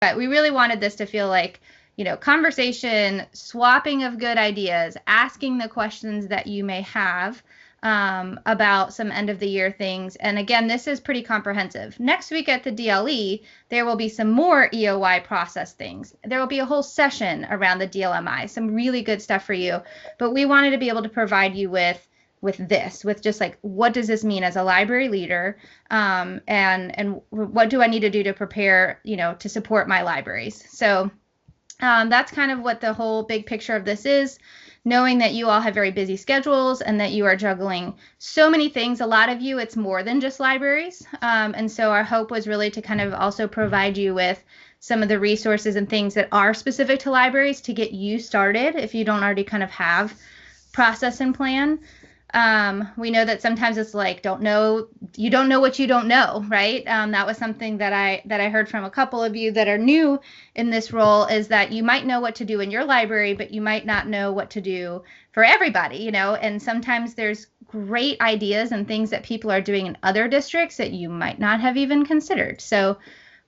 But we really wanted this to feel like, you know, conversation, swapping of good ideas, asking the questions that you may have about some end of the year things. And again, this is pretty comprehensive. Next week at the DLE, there will be some more EOY process things. There will be a whole session around the DLMI, some really good stuff for you. But we wanted to be able to provide you with just like, what does this mean as a library leader, and what do I need to do to prepare, you know, to support my libraries. So that's kind of what the whole big picture of this is, knowing that you all have very busy schedules and that you are juggling so many things. A lot of you, it's more than just libraries. And so our hope was really to kind of also provide you with some of the resources and things that are specific to libraries to get you started if you don't already kind of have process and plan. We know that sometimes it's like, you don't know what you don't know, right? That was something that I heard from a couple of you that are new in this role, is that you might know what to do in your library, but you might not know what to do for everybody, you know, and sometimes there's great ideas and things that people are doing in other districts that you might not have even considered. So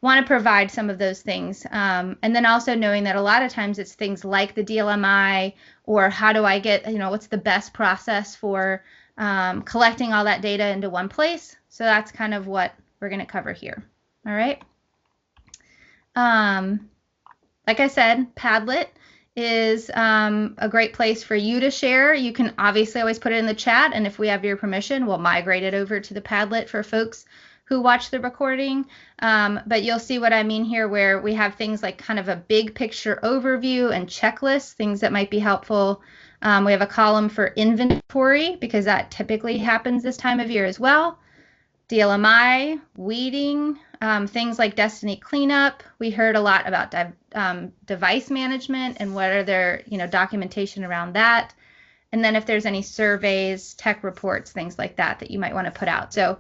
want to provide some of those things. And then also knowing that a lot of times it's things like the DLMI, or how do I get, you know, what's the best process for collecting all that data into one place. So that's kind of what we're going to cover here. All right. Like I said, Padlet is a great place for you to share. You can obviously always put it in the chat, and if we have your permission, we'll migrate it over to the Padlet for folks who watch the recording. But you'll see what I mean here, where we have things like kind of a big picture overview and checklists, things that might be helpful. We have a column for inventory, because that typically happens this time of year as well. DLMI, weeding, things like Destiny cleanup. We heard a lot about device management and what are their, you know, documentation around that. And then if there's any surveys, tech reports, things like that that you might want to put out. So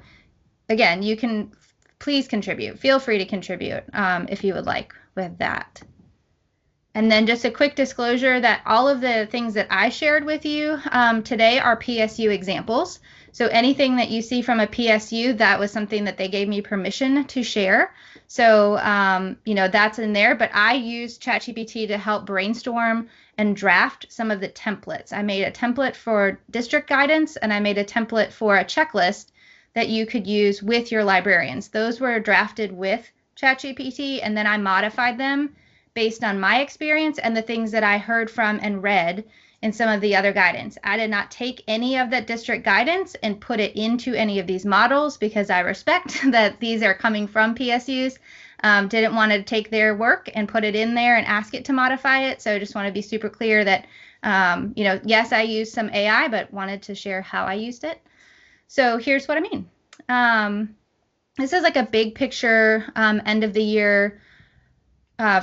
again, you can please contribute. Feel free to contribute if you would like with that. And then just a quick disclosure that all of the things that I shared with you today are PSU examples. So anything that you see from a PSU, that was something that they gave me permission to share. So, you know, that's in there. But I used ChatGPT to help brainstorm and draft some of the templates. I made a template for district guidance, and I made a template for a checklist that you could use with your librarians. Those were drafted with ChatGPT, and then I modified them based on my experience and the things that I heard from and read in some of the other guidance. I did not take any of that district guidance and put it into any of these models, because I respect that these are coming from PSUs. Didn't want to take their work and put it in there and ask it to modify it. So I just want to be super clear that, you know, yes, I used some AI, but wanted to share how I used it. So here's what I mean. This is like a big picture end of the year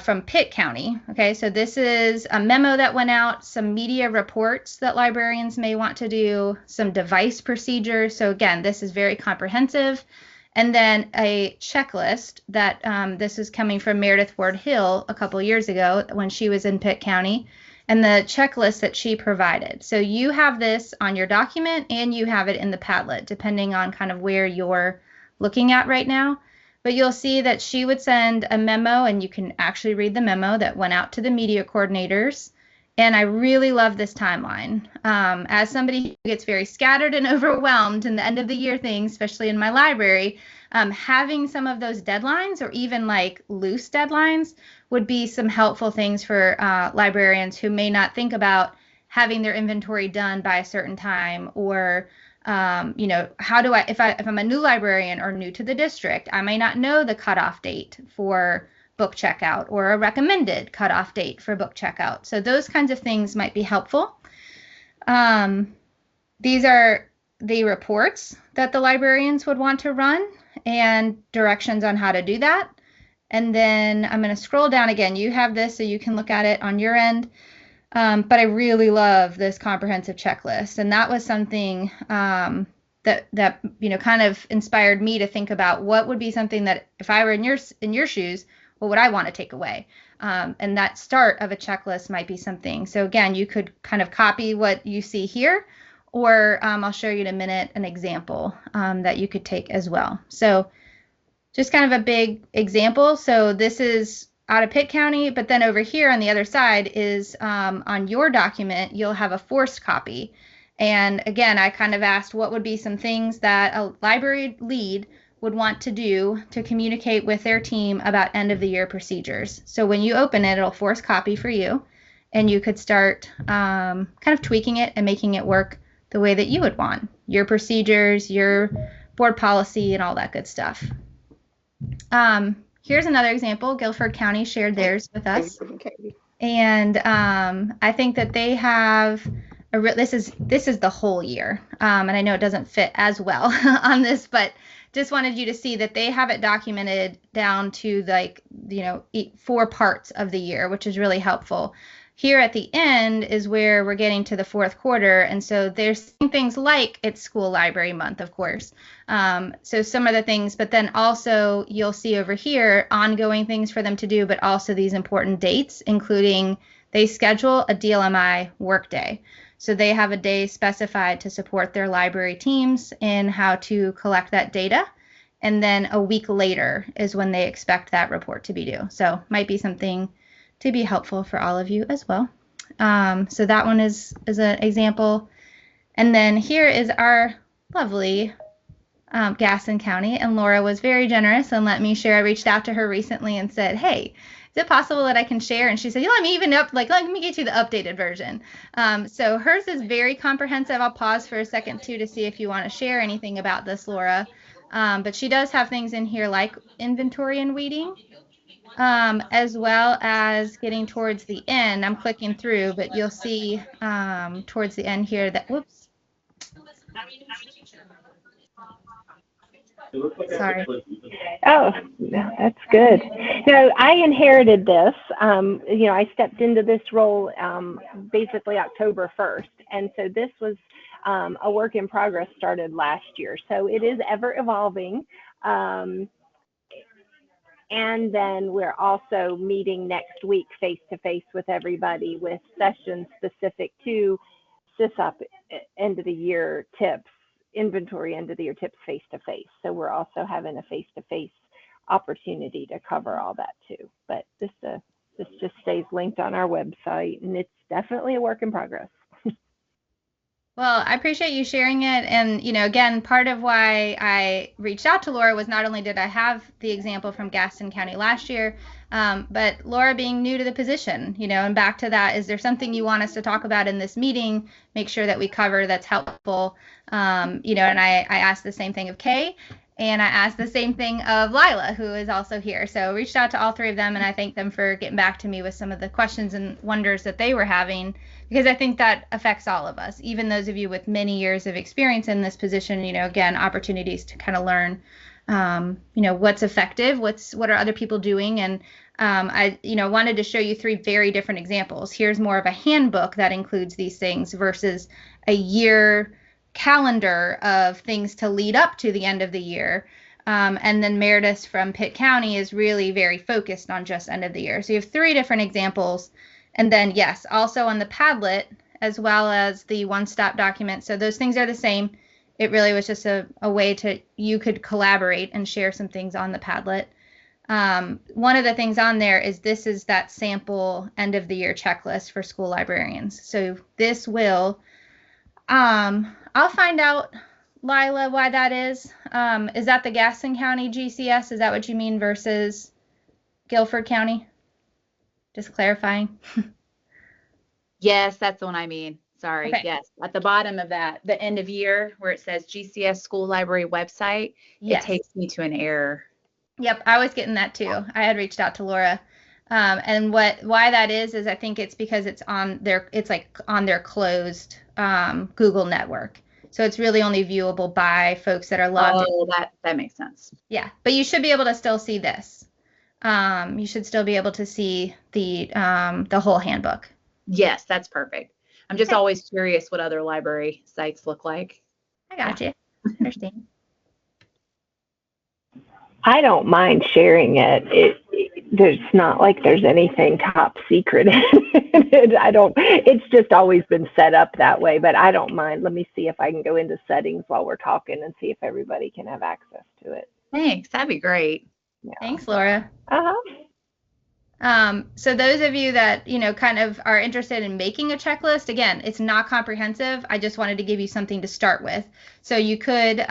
from Pitt County. Okay, so this is a memo that went out, some media reports that librarians may want to do, some device procedures. So again, this is very comprehensive. And then a checklist that this is coming from Meredith Ward Hill a couple years ago when she was in Pitt County, and the checklist that she provided. So you have this on your document and you have it in the Padlet, depending on kind of where you're looking at right now. But you'll see that she would send a memo, and you can actually read the memo that went out to the media coordinators. And I really love this timeline. As somebody who gets very scattered and overwhelmed in the end of the year things, especially in my library, having some of those deadlines, or even like loose deadlines, would be some helpful things for librarians who may not think about having their inventory done by a certain time, or you know, how do I, if I'm a new librarian or new to the district, I may not know the cutoff date for book checkout or a recommended cutoff date for book checkout. So those kinds of things might be helpful. These are the reports that the librarians would want to run and directions on how to do that. And then I'm going to scroll down again. You have this so you can look at it on your end. But I really love this comprehensive checklist. And that was something that you know, kind of inspired me to think about what would be something that if I were in your shoes, what would I want to take away? And that start of a checklist might be something. So again, you could kind of copy what you see here, or I'll show you in a minute an example that you could take as well. So just kind of a big example. So this is out of Pitt County, but then over here on the other side is on your document, you'll have a forced copy. And again, I kind of asked what would be some things that a library lead would want to do to communicate with their team about end of the year procedures. So when you open it, it'll force copy for you, and you could start kind of tweaking it and making it work the way that you would want, your procedures, your board policy, and all that good stuff. Here's another example. Guilford County shared theirs with us. And I think that they have this is the whole year. And I know it doesn't fit as well on this, but just wanted you to see that they have it documented down to 4 parts of the year, which is really helpful. Here at the end is where we're getting to the 4th quarter. And so there's things like it's school library month, of course. So some of the things, but then also you'll see over here ongoing things for them to do, but also these important dates, including they schedule a DLMI workday. So they have a day specified to support their library teams in how to collect that data. And then a week later is when they expect that report to be due. So might be something to be helpful for all of you as well. So that one is an example. And then here is our lovely Gaston County. And Laura was very generous and let me share. I reached out to her recently and said, hey, is it possible that I can share? And she said, let me let me get you the updated version. So hers is very comprehensive. I'll pause for a second too to see if you want to share anything about this, Laura. But she does have things in here like inventory and weeding, as well as getting towards the end. I'm clicking through, but you'll see towards the end here that, whoops. Sorry. Oh, that's good. No, I inherited this. I stepped into this role basically October 1st. And so this was a work in progress started last year. So it is ever evolving. And then we're also meeting next week face-to-face with everybody with sessions specific to SysUp end of the year tips, inventory end of the year tips face-to-face. So we're also having a face-to-face opportunity to cover all that too. But this just stays linked on our website, and it's definitely a work in progress. Well, I appreciate you sharing it. And, again, part of why I reached out to Laura was not only did I have the example from Gaston County last year, but Laura being new to the position, and back to that, is there something you want us to talk about in this meeting? Make sure that we cover that's helpful. And I asked the same thing of Kay, and I asked the same thing of Lila, who is also here. So reached out to all 3 of them, and I thank them for getting back to me with some of the questions and wonders that they were having, because I think that affects all of us, even those of you with many years of experience in this position. Again, opportunities to kind of learn, what's effective, what are other people doing. And I wanted to show you 3 very different examples. Here's more of a handbook that includes these things versus a year calendar of things to lead up to the end of the year. And then Meredith from Pitt County is really very focused on just end of the year. So you have 3 different examples. And then, yes, also on the Padlet, as well as the one-stop document. So those things are the same. It really was just a way you could collaborate and share some things on the Padlet. One of the things on there is this is that sample end of the year checklist for school librarians. So this will, I'll find out, Lila, why that is. Is that the Gaston County GCS? Is that what you mean versus Guilford County? Just clarifying. Yes, that's the one I mean. Sorry. Okay. Yes. At the bottom of that, the end of year where it says GCS School Library website, Yes. It takes me to an error. Yep, I was getting that too. I had reached out to Laura. And why that is I think it's because it's on their closed Google network. So it's really only viewable by folks that are logged in. Oh, that makes sense. Yeah, but you should be able to still see this. You should still be able to see the whole handbook. Yes, that's perfect. I'm just always curious what other library sites look like. I got you. Understand. I don't mind sharing it. There's not like there's anything top secret. It's just always been set up that way, but I don't mind. Let me see if I can go into settings while we're talking and see if everybody can have access to it. Thanks. That'd be great. Yeah. Thanks, Laura. So those of you that, kind of are interested in making a checklist, again, it's not comprehensive. I just wanted to give you something to start with. So you could,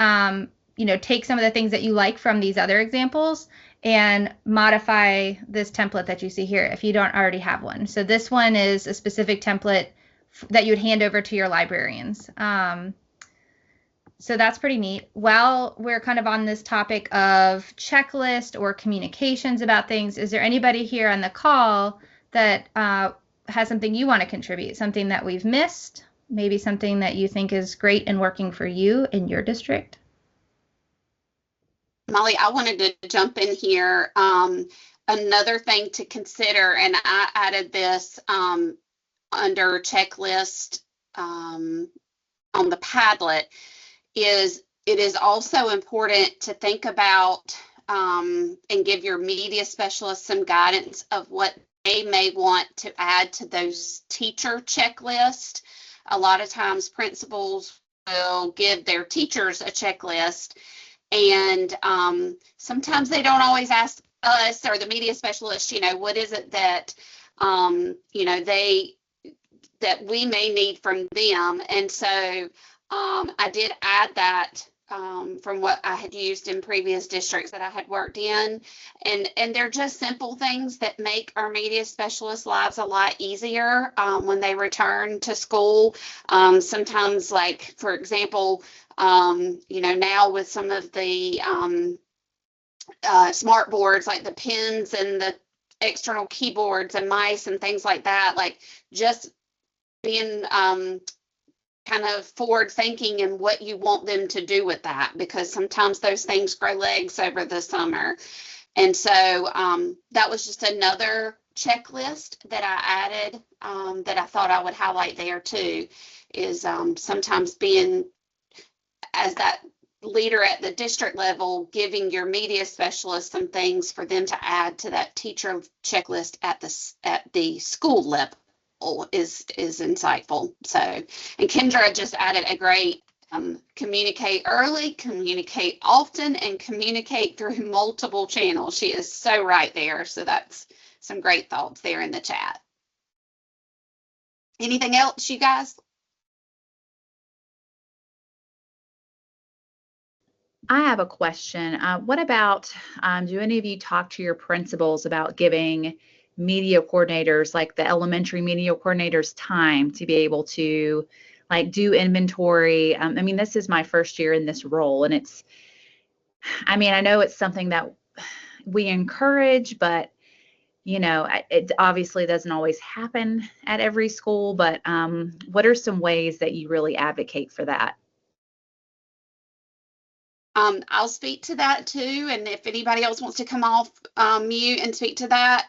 take some of the things that you like from these other examples and modify this template that you see here if you don't already have one. So this one is a specific template that you would hand over to your librarians. So that's pretty neat. While we're kind of on this topic of checklist or communications about things, is there anybody here on the call that has something you want to contribute, something that we've missed, maybe something that you think is great and working for you in your district? Molly, I wanted to jump in here. Another thing to consider, and I added this under checklist on the Padlet, is it is also important to think about and give your media specialists some guidance of what they may want to add to those teacher checklists. A lot of times principals will give their teachers a checklist, and sometimes they don't always ask us or the media specialist, what is it that, that we may need from them. And so I did add that from what I had used in previous districts that I had worked in. And they're just simple things that make our media specialists' lives a lot easier when they return to school. Sometimes, like, for example, now with some of the smart boards, like the pens and the external keyboards and mice and things like that, like just being kind of forward thinking in what you want them to do with that, because sometimes those things grow legs over the summer. And so that was just another checklist that I added that I thought I would highlight there too, is sometimes being, as that leader at the district level, giving your media specialist some things for them to add to that teacher checklist at the school level is insightful. So, and Kendra just added a great communicate early, communicate often, and communicate through multiple channels. She is so right there. So that's some great thoughts there in the chat. Anything else, you guys? I have a question. What about, do any of you talk to your principals about giving media coordinators, like the elementary media coordinators, time to be able to do inventory? I mean, this is my first year in this role, and I know it's something that we encourage, but it obviously doesn't always happen at every school. But what are some ways that you really advocate for that? I'll speak to that too, and if anybody else wants to come off mute and speak to that,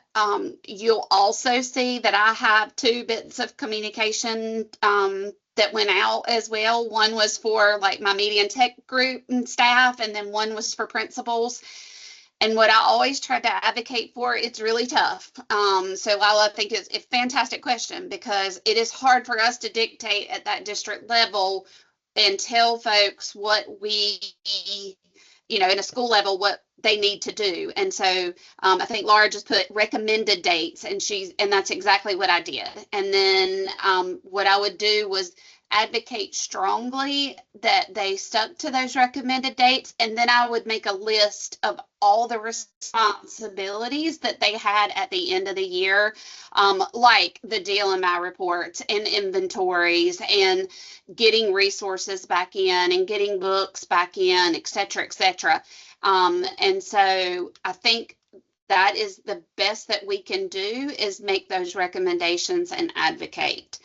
you'll also see that I have 2 bits of communication that went out as well. One was for my media and tech group and staff, and then one was for principals. And what I always try to advocate for, it's really tough. So Lila, I think it's a fantastic question, because it is hard for us to dictate at that district level and tell folks what we, in a school level, what they need to do. And so I think Laura just put recommended dates, and that's exactly what I did. And then what I would do was advocate strongly that they stuck to those recommended dates, and then I would make a list of all the responsibilities that they had at the end of the year, like the DLMI reports and inventories and getting resources back in and getting books back in, et cetera, et cetera. And so I think that is the best that we can do, is make those recommendations and advocate.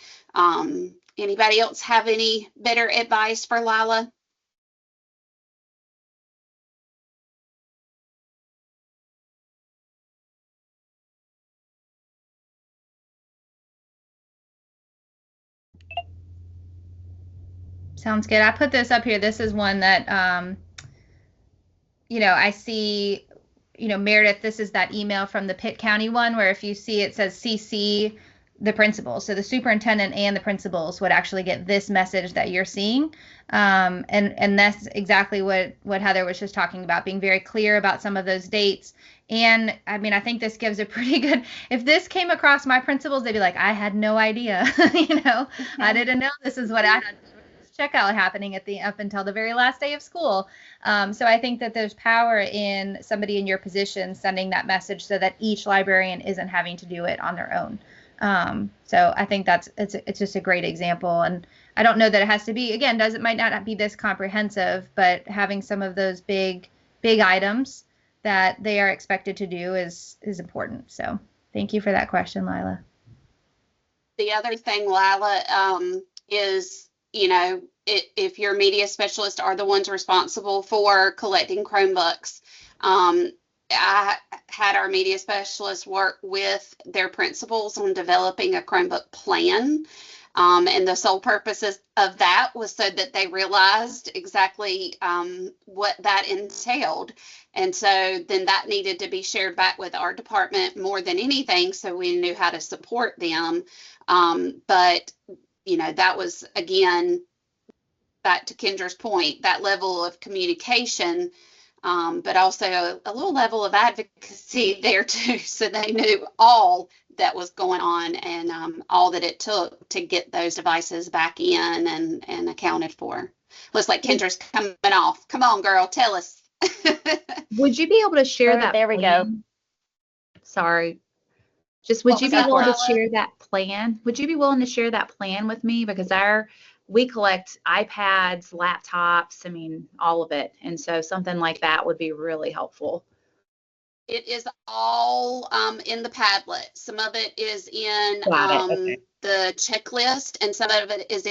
Anybody else have any better advice for Lila? Sounds good. I put this up here. This is one that, I see, Meredith, this is that email from the Pitt County one where if you see it says CC the principals. So the superintendent and the principals would actually get this message that you're seeing. And that's exactly what Heather was just talking about, being very clear about some of those dates. And I mean, I think this gives a pretty good, if this came across my principals, they'd be like, I had no idea, I didn't know this is what I had checkout happening up until the very last day of school. So I think that there's power in somebody in your position sending that message so that each librarian isn't having to do it on their own. So I think it's just a great example. And I don't know that it has to be, again, might not be this comprehensive, but having some of those big items that they are expected to do is important. So thank you for that question, Lila. The other thing, Lila, is, if your media specialists are the ones responsible for collecting Chromebooks, I had our media specialists work with their principals on developing a Chromebook plan. And the sole purpose of that was so that they realized exactly what that entailed. And so then that needed to be shared back with our department more than anything, so we knew how to support them. But, that was, again, back to Kendra's point, that level of communication, but also a little level of advocacy there too, so they knew all that was going on and all that it took to get those devices back in and accounted for. Looks like Kendra's coming off. Come on, girl, tell us. Would you be able to share that? There we go. Sorry. Would you be willing to share that plan? Would you be willing to share that plan with me? Because we collect iPads, laptops, I mean, all of it. And so something like that would be really helpful. It is all in the Padlet. Some of it is in Okay. the checklist, and some of it is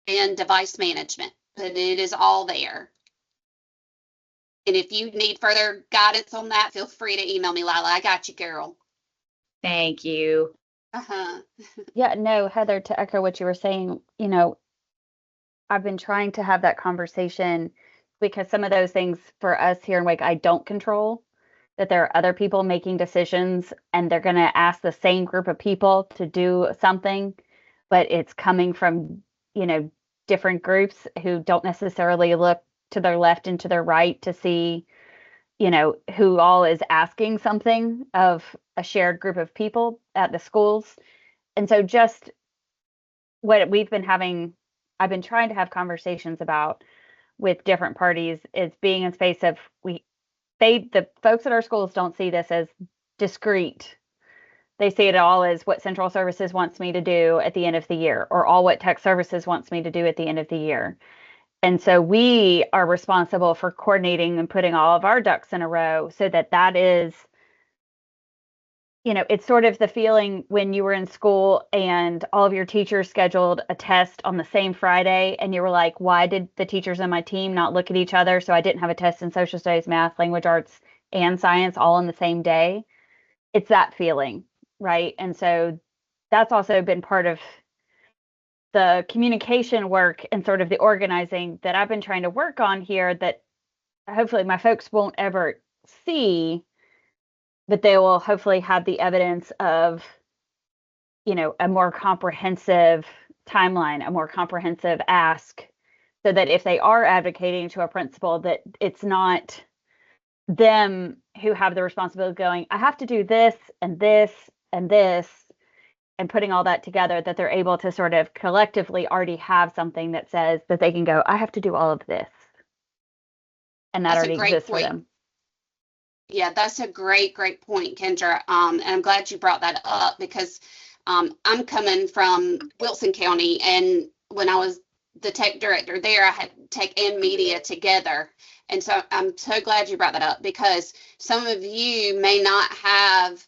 in device management, but it is all there. And if you need further guidance on that, feel free to email me, Lila. I got you, girl. Thank you. Yeah, no, Heather, to echo what you were saying, I've been trying to have that conversation because some of those things for us here in Wake, I don't control, that there are other people making decisions and they're going to ask the same group of people to do something, but it's coming from, different groups who don't necessarily look to their left and to their right to see, who all is asking something of a shared group of people at the schools. And so just what I've been trying to have conversations about with different parties is being in space of the folks at our schools don't see this as discrete. They see it all as what central services wants me to do at the end of the year, or all what tech services wants me to do at the end of the year. And so we are responsible for coordinating and putting all of our ducks in a row so that is, it's sort of the feeling when you were in school and all of your teachers scheduled a test on the same Friday and you were like, why did the teachers on my team not look at each other? So I didn't have a test in social studies, math, language arts, and science all on the same day. It's that feeling, right? And so that's also been part of the communication work and sort of the organizing that I've been trying to work on here that hopefully my folks won't ever see, but they will hopefully have the evidence of, a more comprehensive timeline, a more comprehensive ask, so that if they are advocating to a principal, that it's not them who have the responsibility of going, I have to do this and this and this, and putting all that together, that they're able to sort of collectively already have something that says that they can go, I have to do all of this. And that already exists for them. Yeah, that's a great point, Kendra. And I'm glad you brought that up because I'm coming from Wilson County, and when I was the tech director there, I had tech and media together. And so I'm so glad you brought that up because some of you may not have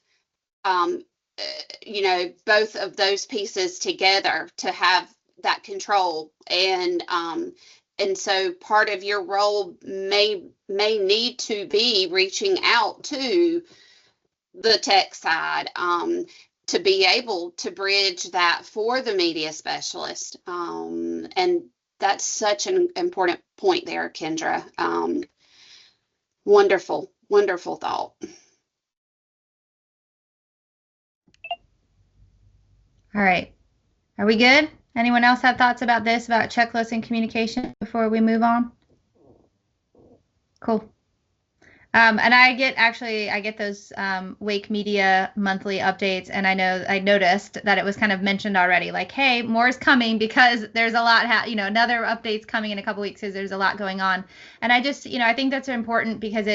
both of those pieces together to have that control. And so part of your role may need to be reaching out to the tech side to be able to bridge that for the media specialist. And that's such an important point there, Kendra. Wonderful thought. All right. Are we good? Anyone else have thoughts about this, about checklists and communication before we move on? Cool. And I get those Wake Media monthly updates, and I noticed that it was kind of mentioned already, like, hey, more is coming because there's a lot, another update's coming in a couple weeks because there's a lot going on. And I just, I think that's important because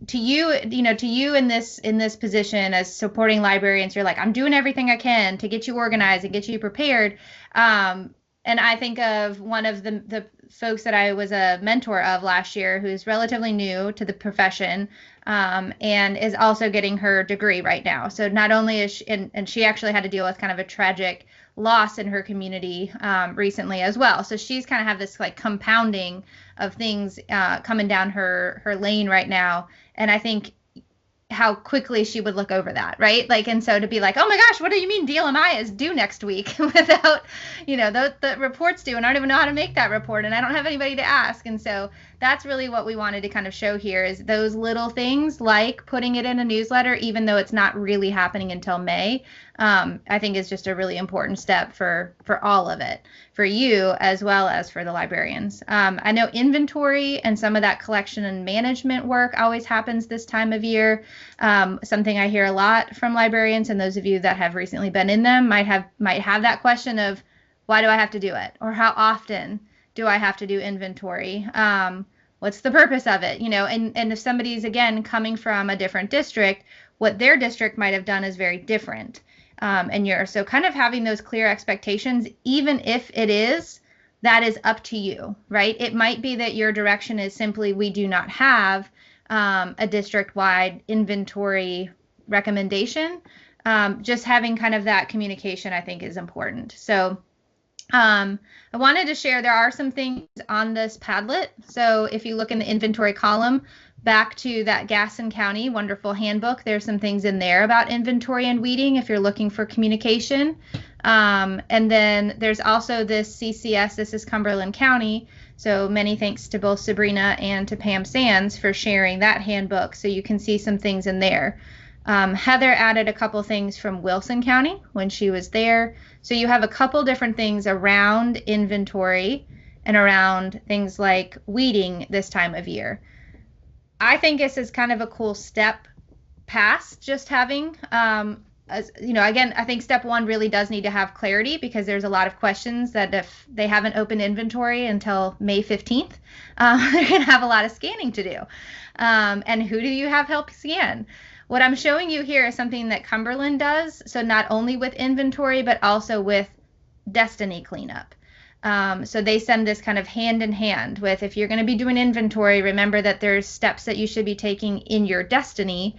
to you in this position as supporting librarians, you're like, I'm doing everything I can to get you organized and get you prepared. And I think of one of the folks that I was a mentor of last year who's relatively new to the profession, and is also getting her degree right now. So not only is she, and she actually had to deal with kind of a tragic loss in her community recently as well. So she's kind of have this like compounding of things coming down her lane right now. And I think how quickly she would look over that, right? Like, and so to be like, oh my gosh, what do you mean DLMI is due next week without, the report's due, and I don't even know how to make that report, and I don't have anybody to ask. And so that's really what we wanted to kind of show here is those little things like putting it in a newsletter, even though it's not really happening until May, I think is just a really important step for all of it, for you as well as for the librarians. I know inventory and some of that collection and management work always happens this time of year. Something I hear a lot from librarians, and those of you that have recently been in them might have that question of, why do I have to do it? Or how often do I have to do inventory? What's the purpose of it? And if somebody's, again, coming from a different district, what their district might have done is very different. So kind of having those clear expectations, even if that is up to you, right? It might be that your direction is simply, we do not have a district-wide inventory recommendation. Just having kind of that communication, I think, is important. So I wanted to share, there are some things on this Padlet. So if you look in the inventory column, back to that Gaston County wonderful handbook, there's some things in there about inventory and weeding if you're looking for communication. And then there's also this CCS, this is Cumberland County. So many thanks to both Sabrina and to Pam Sands for sharing that handbook. So you can see some things in there. Heather added a couple things from Wilson County when she was there. So you have a couple different things around inventory and around things like weeding this time of year. I think this is kind of a cool step past just having, again, I think step one really does need to have clarity because there's a lot of questions that if they haven't opened inventory until May 15th, they're going to have a lot of scanning to do. And who do you have help scan? What I'm showing you here is something that Cumberland does. So not only with inventory, but also with Destiny cleanup. So they send this kind of hand in hand with, if you're going to be doing inventory, remember that there's steps that you should be taking in your Destiny.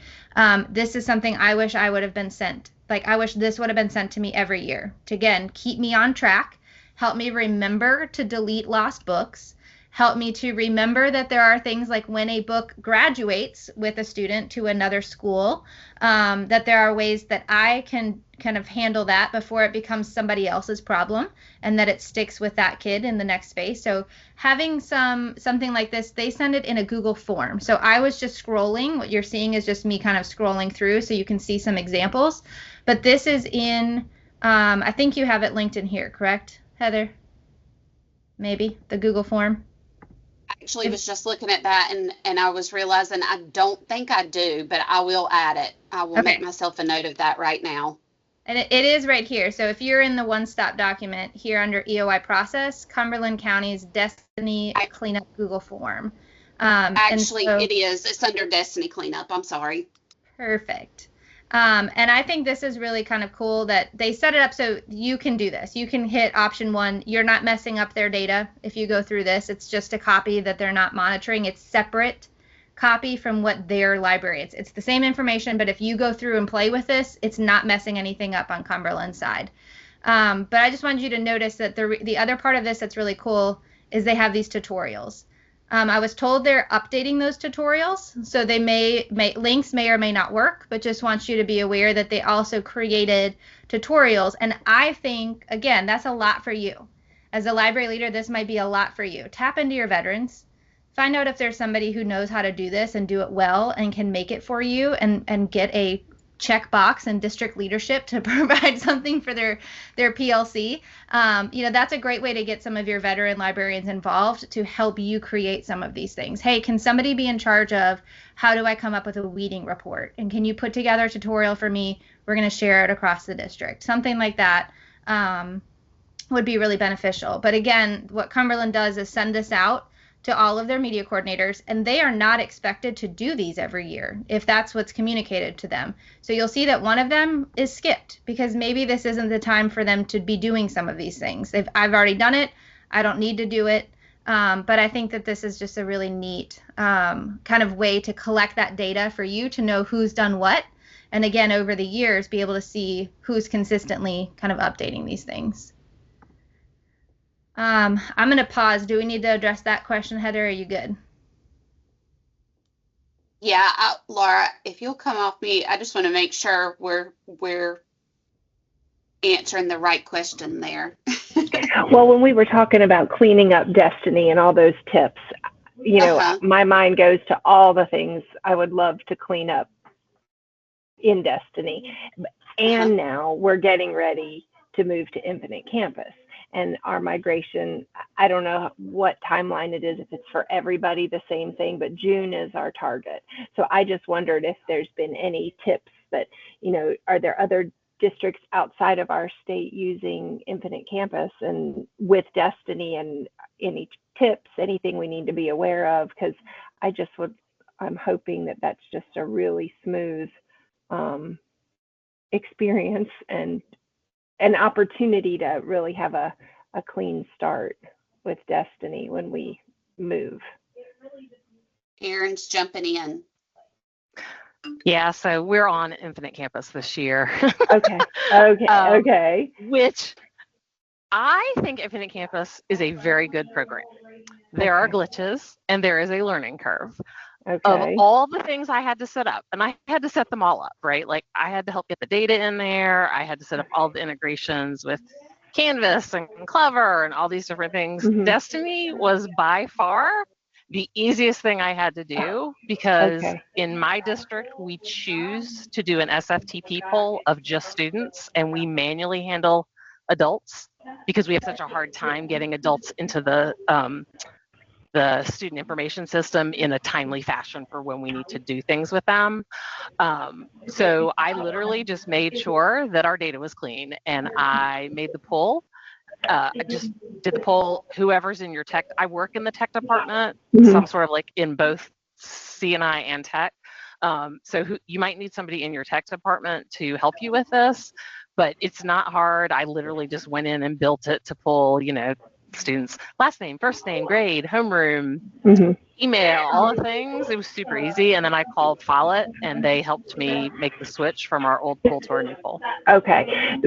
This is something I wish I would have been sent. Like, I wish this would have been sent to me every year to, again, keep me on track, help me remember to delete lost books, help me to remember that there are things like when a book graduates with a student to another school, that there are ways that I can kind of handle that before it becomes somebody else's problem and that it sticks with that kid in the next space. So having something like this, they send it in a Google form. So I was just scrolling. What you're seeing is just me kind of scrolling through so you can see some examples. But this is in, I think you have it linked in here, correct, Heather? Maybe the Google form. Actually was just looking at that and I was realizing I don't think I do, but I will add it. I will make myself a note of that right now. And it is right here. So if you're in the one-stop document here under EOY process, Cumberland County's Destiny Cleanup Google form. Actually, it is. It's under Destiny Cleanup. I'm sorry. Perfect. And I think this is really kind of cool that they set it up so you can do this. You can hit option 1. You're not messing up their data if you go through this. It's just a copy that they're not monitoring. It's separate copy from what their library is. It's the same information, but if you go through and play with this, it's not messing anything up on Cumberland's side. But I just wanted you to notice that the other part of this that's really cool is they have these tutorials. I was told they're updating those tutorials, so they links may or may not work, but just want you to be aware that they also created tutorials. And I think, again, that's a lot for you. As a library leader, this might be a lot for you. Tap into your veterans. Find out if there's somebody who knows how to do this and do it well and can make it for you and get a checkbox and district leadership to provide something for their PLC. That's a great way to get some of your veteran librarians involved to help you create some of these things. Hey, can somebody be in charge of how do I come up with a weeding report? And can you put together a tutorial for me? We're going to share it across the district. Something like that would be really beneficial. But again, what Cumberland does is send this out to all of their media coordinators, and they are not expected to do these every year if that's what's communicated to them. So you'll see that one of them is skipped because maybe this isn't the time for them to be doing some of these things. I've already done it. I don't need to do it. But I think that this is just a really neat kind of way to collect that data for you to know who's done what. And again, over the years, be able to see who's consistently kind of updating these things. I'm going to pause. Do we need to address that question, Heather? Are you good? Yeah, Laura, if you'll come off mute, I just want to make sure we're answering the right question there. Well, when we were talking about cleaning up Destiny and all those tips, my mind goes to all the things I would love to clean up in Destiny. And now we're getting ready to move to Infinite Campus. And our migration, I don't know what timeline it is, if it's for everybody the same thing, but June is our target. So I just wondered if there's been any tips that, are there other districts outside of our state using Infinite Campus and with Destiny, and any tips, anything we need to be aware of? Because I'm hoping that that's just a really smooth experience and an opportunity to really have a clean start with Destiny when we move. Erin's jumping in. Yeah, so we're on Infinite Campus this year. Okay. Which I think Infinite Campus is a very good program. There are glitches and there is a learning curve. Of all the things I had to set up, and I had to set them all up, right? Like I had to help get the data in there. I had to set up all the integrations with Canvas and Clever and all these different things. Destiny was by far the easiest thing I had to do because in my district, we choose to do an SFTP poll of just students, and we manually handle adults because we have such a hard time getting adults into the student information system in a timely fashion for when we need to do things with them. So I literally just made sure that our data was clean, and I made the poll. I just did the poll, whoever's in your tech. I work in the tech department, so I'm sort of like in both C&I and tech. So you might need somebody in your tech department to help you with this, but it's not hard. I literally just went in and built it to pull, students' last name, first name, grade, homeroom, email, all the things. It was super easy. And then I called Follett, and they helped me make the switch from our old poll to our new poll. Okay.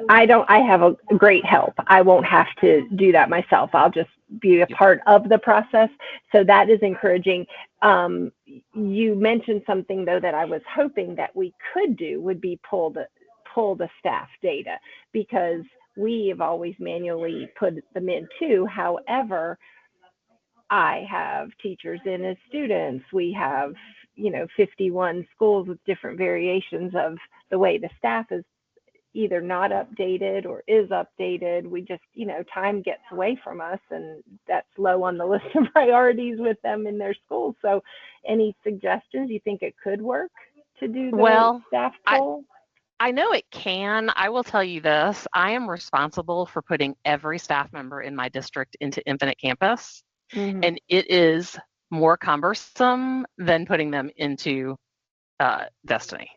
I have a great help. I won't have to do that myself. I'll just be a part of the process. So that is encouraging. You mentioned something though that I was hoping that we could do would be pull the staff data, because we have always manually put them in too. However, I have teachers in as students. We have, 51 schools with different variations of the way the staff is either not updated or is updated. We just, time gets away from us, and that's low on the list of priorities with them in their schools. So any suggestions? You think it could work to do the staff poll? I know it can. I will tell you this. I am responsible for putting every staff member in my district into Infinite Campus, and it is more cumbersome than putting them into Destiny.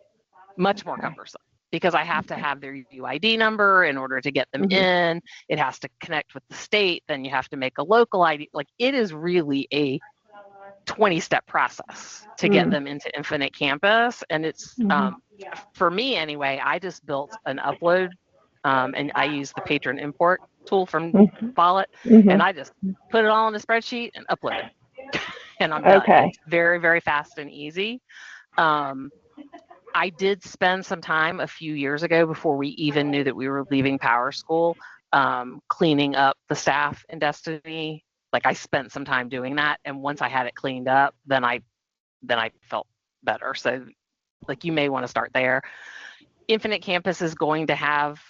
Much more cumbersome, because I have to have their UID number in order to get them in. It has to connect with the state. Then you have to make a local ID. Like, it is really a 20-step process to get them into Infinite Campus. And it's, for me anyway, I just built an upload, and I use the patron import tool from Follett, and I just put it all in a spreadsheet and upload it. And I'm done. It's very, very fast and easy. I did spend some time a few years ago, before we even knew that we were leaving Power School, cleaning up the staff in Destiny. Like, I spent some time doing that, and once I had it cleaned up, then I felt better. So like you may want to start there. Infinite Campus is going to have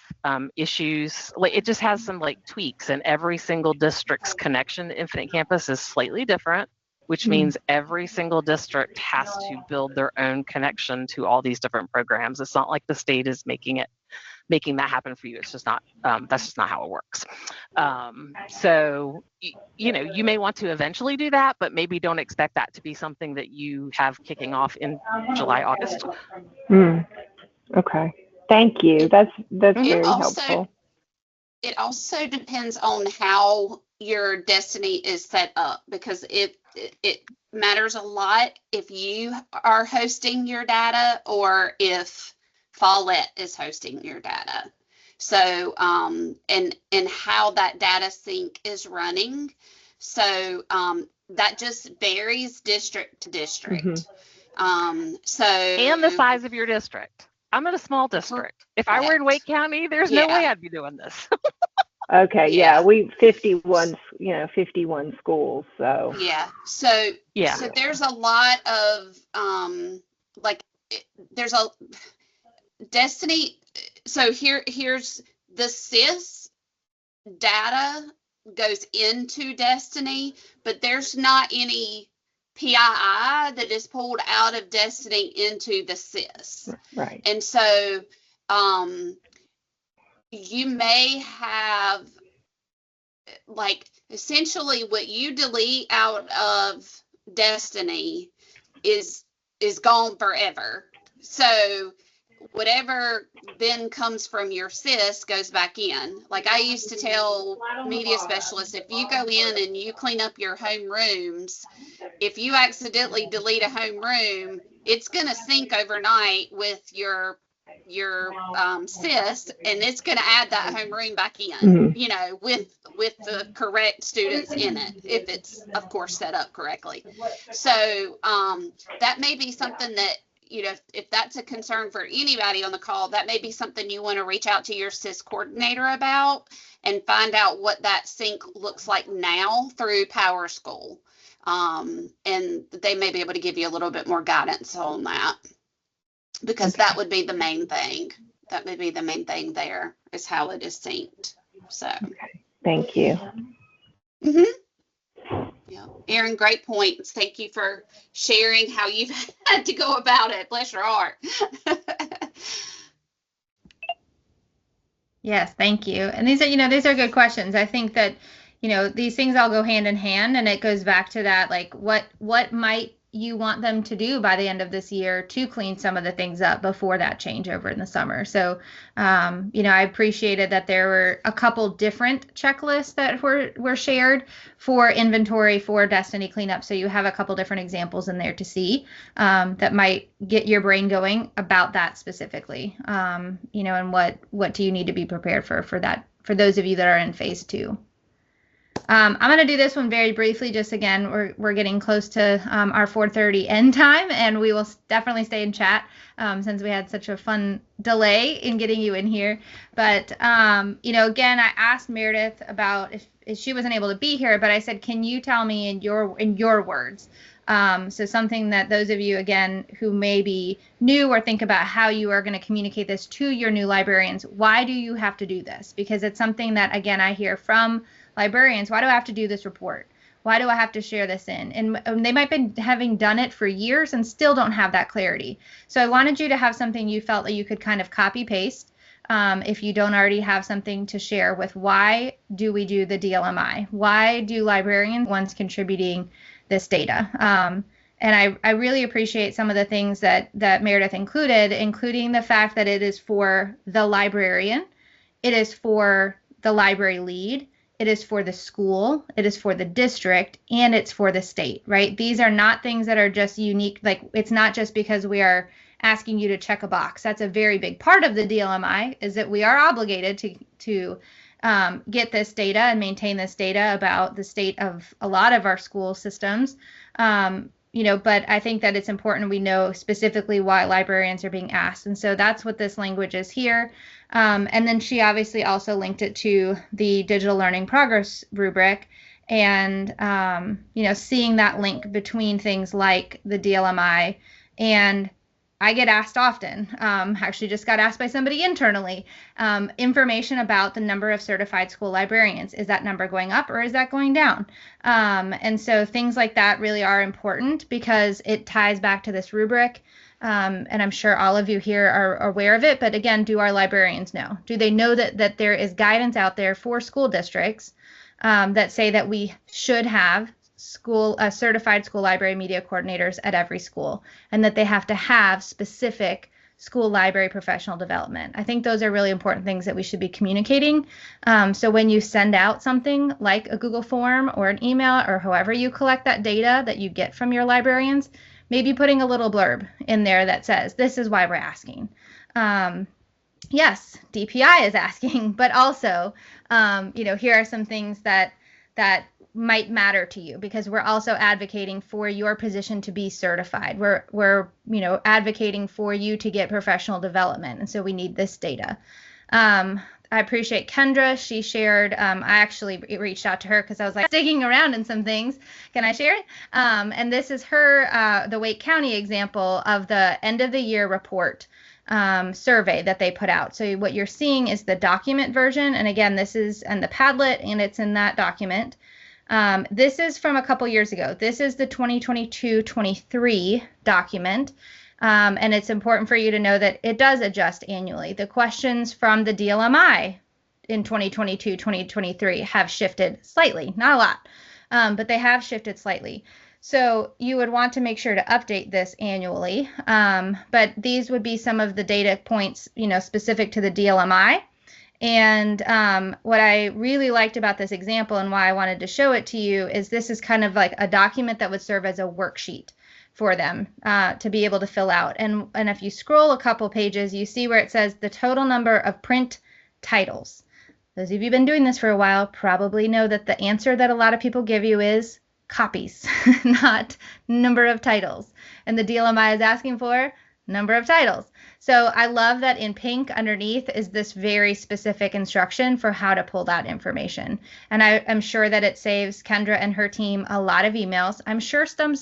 issues. Like, it just has some like tweaks, and every single district's connection to Infinite Campus is slightly different, which means every single district has to build their own connection to all these different programs. It's not like the state is making that happen for you. It's just not, that's just not how it works. So, you know, you may want to eventually do that, but maybe don't expect that to be something that you have kicking off in July, August. Okay. Thank you. That's very helpful. It also depends on how your Destiny is set up, because it matters a lot if you are hosting your data or if Follett is hosting your data. So, and how that data sync is running. So, that just varies district to district. And the size of your district. I'm in a small district. If I were in Wake County, there's no way I'd be doing this. Okay. Yeah. We 51 schools. So. So there's a lot of, there's a Destiny. So here's the SIS data goes into Destiny, but there's not any PII that is pulled out of Destiny into the SIS. Right. And so you may have, like, essentially what you delete out of Destiny is gone forever. So whatever then comes from your SIS goes back in. Like, I used to tell media specialists, if you go in and you clean up your home rooms, if you accidentally delete a home room, it's going to sync overnight with your SIS, and it's going to add that home room back in, you know, with the correct students in it, if it's, of course, set up correctly. So that may be something that, you know, if that's a concern for anybody on the call, that may be something you want to reach out to your SIS coordinator about and find out what that sync looks like now through PowerSchool. And they may be able to give you a little bit more guidance on that, because that would be the main thing. That would be the main thing there, is how it is synced. So. Okay. Thank you. Yeah, Erin, great points. Thank you for sharing how you've had to go about it. Bless your heart. Yes, thank you. And these are good questions. I think that, these things all go hand in hand, and it goes back to that, like, what might you want them to do by the end of this year to clean some of the things up before that changeover in the summer. So, I appreciated that there were a couple different checklists that were shared for inventory for Destiny cleanup. So you have a couple different examples in there to see that might get your brain going about that specifically, and what do you need to be prepared for that, for those of you that are in phase 2. I'm going to do this one very briefly. Just again, we're getting close to our 4:30 end time, and we will definitely stay in chat since we had such a fun delay in getting you in here. But again, I asked Meredith about if she wasn't able to be here, but I said, can you tell me in your words? So something that those of you, again, who may be new or think about how you are going to communicate this to your new librarians, why do you have to do this? Because it's something that, again, I hear from librarians. Why do I have to do this report? Why do I have to share this in? And they might be having done it for years and still don't have that clarity. So I wanted you to have something you felt that you could kind of copy paste if you don't already have something to share with why do we do the DLMI? Why do librarians ones contributing this data? And I really appreciate some of the things that Meredith included, including the fact that it is for the librarian, it is for the library lead, it is for the school, it is for the district, and it's for the state, right? These are not things that are just unique. Like, it's not just because we are asking you to check a box. That's a very big part of the DLMI, is that we are obligated to get this data and maintain this data about the state of a lot of our school systems. But I think that it's important we know specifically why librarians are being asked. And so that's what this language is here. And then she obviously also linked it to the digital learning progress rubric, and, seeing that link between things like the DLMI and I get asked often, actually just got asked by somebody internally, information about the number of certified school librarians. Is that number going up or is that going down? And so things like that really are important because it ties back to this rubric. And I'm sure all of you here are aware of it, but again, do our librarians know? Do they know that there is guidance out there for school districts that say that we should have certified school library media coordinators at every school, and that they have to have specific school library professional development? I think those are really important things that we should be communicating. So when you send out something like a Google form or an email or however you collect that data that you get from your librarians, maybe putting a little blurb in there that says, this is why we're asking. Yes, DPI is asking, but also, here are some things that might matter to you, because we're also advocating for your position to be certified. We're advocating for you to get professional development, and so we need this data. I appreciate Kendra. She shared, I actually reached out to her because I was like digging around in some things. Can I share it? And this is her, the Wake County example of the end of the year report survey that they put out. So what you're seeing is the document version. And again, this is in the Padlet and it's in that document. This is from a couple years ago. This is the 2022-23 document. And it's important for you to know that it does adjust annually. The questions from the DLMI in 2022-2023 have shifted slightly, not a lot, but they have shifted slightly. So you would want to make sure to update this annually. But these would be some of the data points, specific to the DLMI. And what I really liked about this example and why I wanted to show it to you is this is kind of like a document that would serve as a worksheet for them to be able to fill out. And if you scroll a couple pages, you see where it says the total number of print titles. Those of you who've been doing this for a while probably know that the answer that a lot of people give you is copies, not number of titles. And the DLMI is asking for number of titles. So I love that in pink underneath is this very specific instruction for how to pull that information. And I'm sure that it saves Kendra and her team a lot of emails. I'm sure some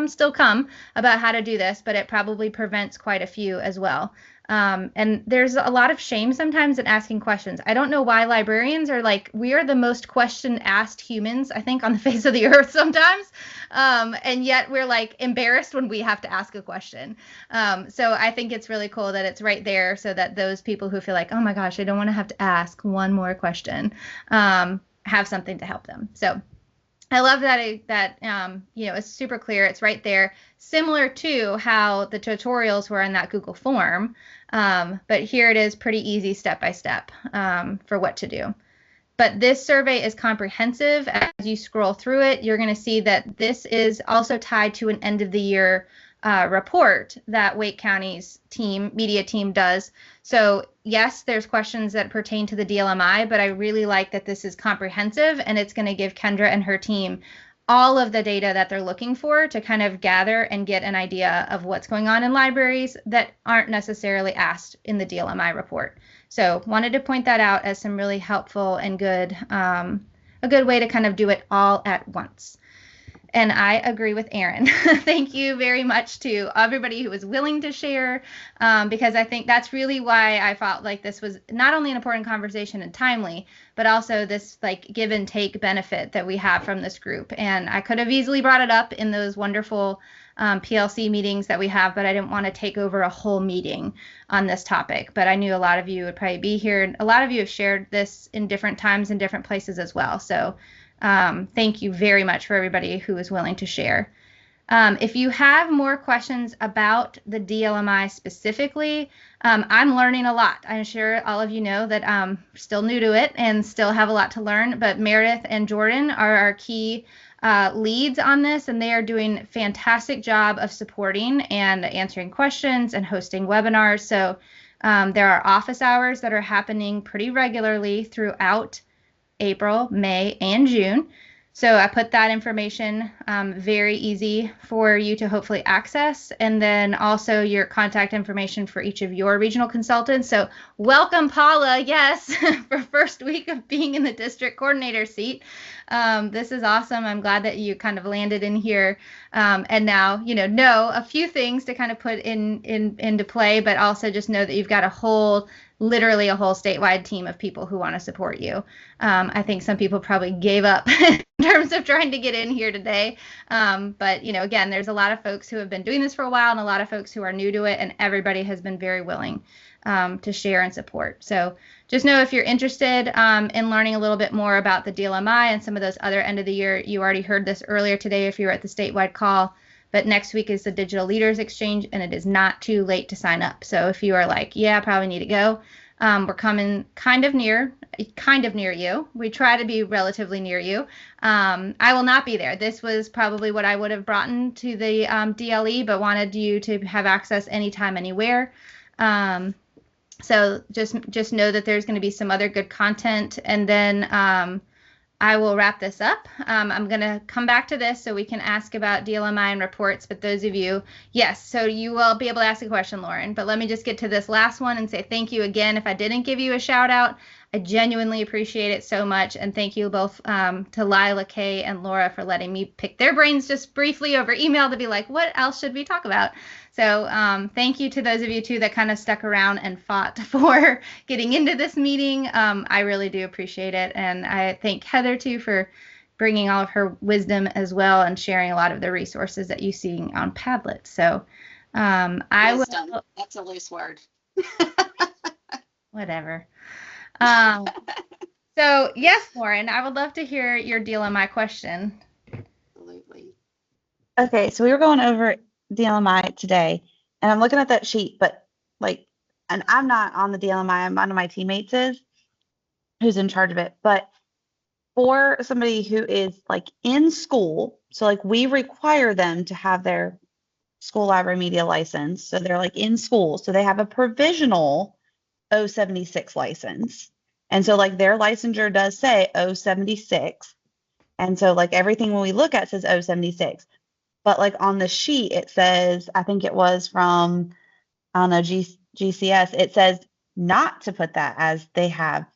still come about how to do this, but it probably prevents quite a few as well. And there's a lot of shame sometimes in asking questions. I don't know why librarians are we are the most question asked humans, I think, on the face of the earth sometimes. And yet we're embarrassed when we have to ask a question. So I think it's really cool that it's right there so that those people who feel like, oh my gosh, I don't want to have to ask one more question, have something to help them. So I love that it's super clear. It's right there, similar to how the tutorials were in that Google form. But here it is pretty easy step by step for what to do. But this survey is comprehensive. As you scroll through it, you're going to see that this is also tied to an end of the year report that Wake County's media team does. So yes, there's questions that pertain to the DLMI, but I really like that this is comprehensive and it's going to give Kendra and her team all of the data that they're looking for to kind of gather and get an idea of what's going on in libraries that aren't necessarily asked in the DLMI report. So wanted to point that out as some really helpful and good, a good way to kind of do it all at once. And I agree with Erin. Thank you very much to everybody who was willing to share, because I think that's really why I felt like this was not only an important conversation and timely, but also this give and take benefit that we have from this group. And I could have easily brought it up in those wonderful PLC meetings that we have, but I didn't want to take over a whole meeting on this topic. But I knew a lot of you would probably be here. And a lot of you have shared this in different times in different places as well. So thank you very much for everybody who is willing to share. If you have more questions about the DLMI specifically, I'm learning a lot. I'm sure all of you know that I'm still new to it and still have a lot to learn, but Meredith and Jordan are our key leads on this, and they are doing a fantastic job of supporting and answering questions and hosting webinars. So there are office hours that are happening pretty regularly throughout April, May, and June. So I put that information very easy for you to hopefully access. And then also your contact information for each of your regional consultants. So welcome, Paula, yes, for first week of being in the district coordinator seat. This is awesome. I'm glad that you kind of landed in here, and now know a few things to kind of put into play, but also just know that you've got literally a whole statewide team of people who want to support you. I think some people probably gave up in terms of trying to get in here today. But again, there's a lot of folks who have been doing this for a while and a lot of folks who are new to it, and everybody has been very willing to share and support. So just know if you're interested in learning a little bit more about the DLMI and some of those other end of the year, you already heard this earlier today if you were at the statewide call, but next week is the Digital Leaders Exchange, and it is not too late to sign up. So if you are like, yeah, I probably need to go, we're coming kind of near you. We try to be relatively near you. I will not be there. This was probably what I would have brought into the DLE, but wanted you to have access anytime, anywhere. So just know that there's going to be some other good content, and then I will wrap this up. I'm going to come back to this so we can ask about DLMI and reports, but those of you, yes, so you will be able to ask a question, Lauren, but let me just get to this last one and say thank you again. If I didn't give you a shout out, I genuinely appreciate it so much, and thank you both to Lila, Kay, and Laura for letting me pick their brains just briefly over email to be like, what else should we talk about? So thank you to those of you too that kind of stuck around and fought for getting into this meeting. I really do appreciate it, and I thank Heather too for bringing all of her wisdom as well and sharing a lot of the resources that you see on Padlet. So Wisdom. That's a loose word. Whatever. So yes, Lauren, I would love to hear your DLMI question. Absolutely. Okay, so we were going over DLMI today, and I'm looking at that sheet, but and I'm not on the DLMI, I'm one of my teammates who's in charge of it. But for somebody who is in school, so we require them to have their school library media license. So they're in school, so they have a provisional 076 license. And so their licensure does say 076. And so everything when we look at says 076. But on the sheet, it says, I think it was from, I don't know, GCS, it says not to put that as that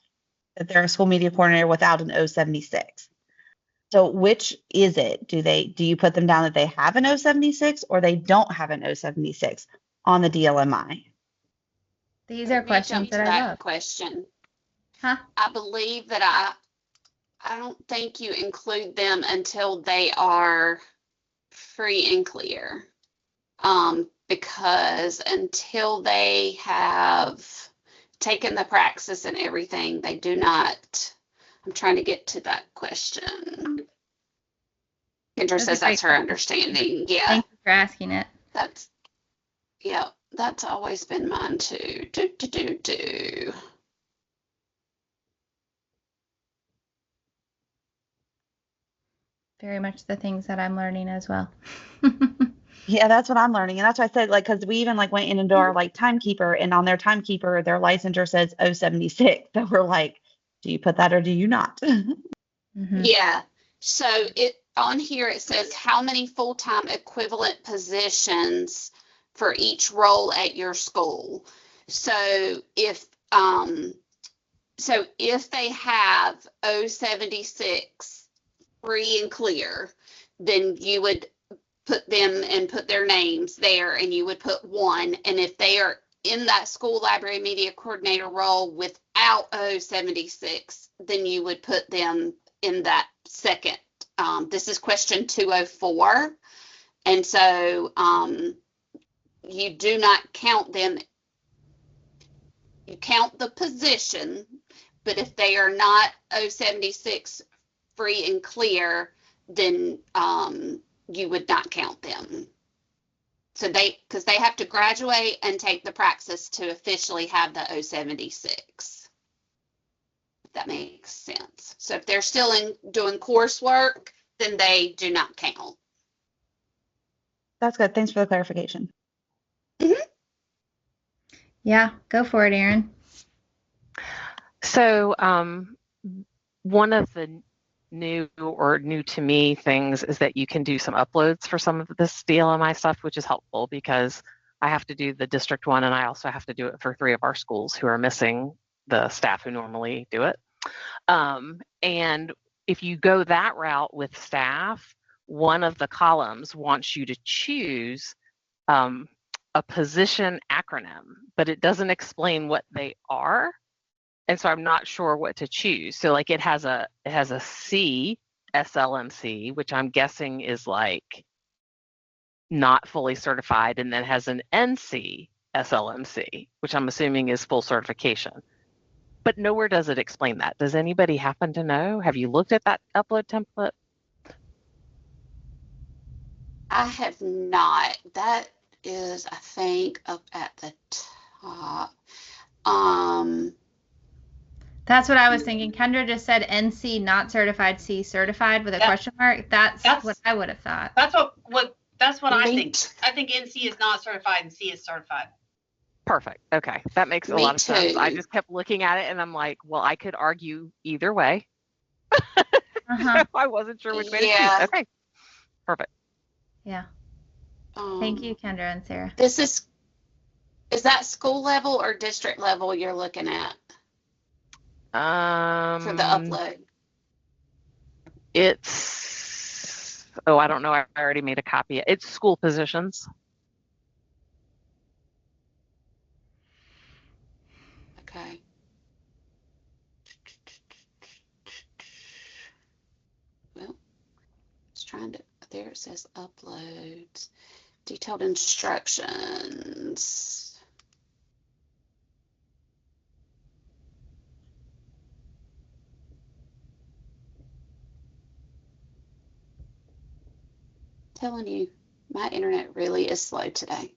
they're a school media coordinator without an 076. So which is it? Do you put them down that they have an 076 or they don't have an 076 on the DLMI? These are questions that I love. Question. Huh? I believe that I don't think you include them until they are free and clear. Because until they have taken the praxis and everything, they do not. I'm trying to get to that question. Kendra says that's her understanding. Yeah. Thank you for asking it. That's always been mine too. Very much the things that I'm learning as well. Yeah, that's what I'm learning. And that's why I said, because we even went in into our timekeeper, and on their timekeeper, their licensure says 076. So we're do you put that or do you not? Mm-hmm. Yeah. So on here, it says how many full-time equivalent positions for each role at your school. So if they have 076 free and clear, then you would put them and put their names there, and you would put 1. And if they are in that school library media coordinator role without 076, then you would put them in that second. This is question 204. And so you do not count them. You count the position, but if they are not 076 free and clear, then you would not count them. So because they have to graduate and take the praxis to officially have the 076. If that makes sense. So if they're still doing coursework, then they do not count. That's good. Thanks for the clarification. Mm-hmm. Yeah, go for it, Erin. So one of the new to me things is that you can do some uploads for some of this DLMI stuff, which is helpful because I have to do the district one, and I also have to do it for 3 of our schools who are missing the staff who normally do it. And if you go that route with staff, one of the columns wants you to choose a position acronym, but it doesn't explain what they are. And so I'm not sure what to choose. So like it has a C, SLMC, which I'm guessing is like not fully certified, and then has an NC, SLMC, which I'm assuming is full certification. But nowhere does it explain that. Does anybody happen to know? Have you looked at that upload template? I have not. That is, I think, up at the top. That's what I was thinking. Kendra just said NC not certified, C certified with a question mark. That's what I would have thought. That's what I think. I think NC is not certified and C is certified. Perfect. Okay. That makes a lot of sense. I just kept looking at it and I'm like, well, I could argue either way. So I wasn't sure which way to choose. Okay. Perfect. Yeah. Thank you, Kendra and Sarah. This is that school level or district level you're looking at? For the upload. It's, oh, I don't know. I already made a copy. It's school positions. Okay. Well, it's trying to, there it says uploads, detailed instructions. Telling you, my internet really is slow today.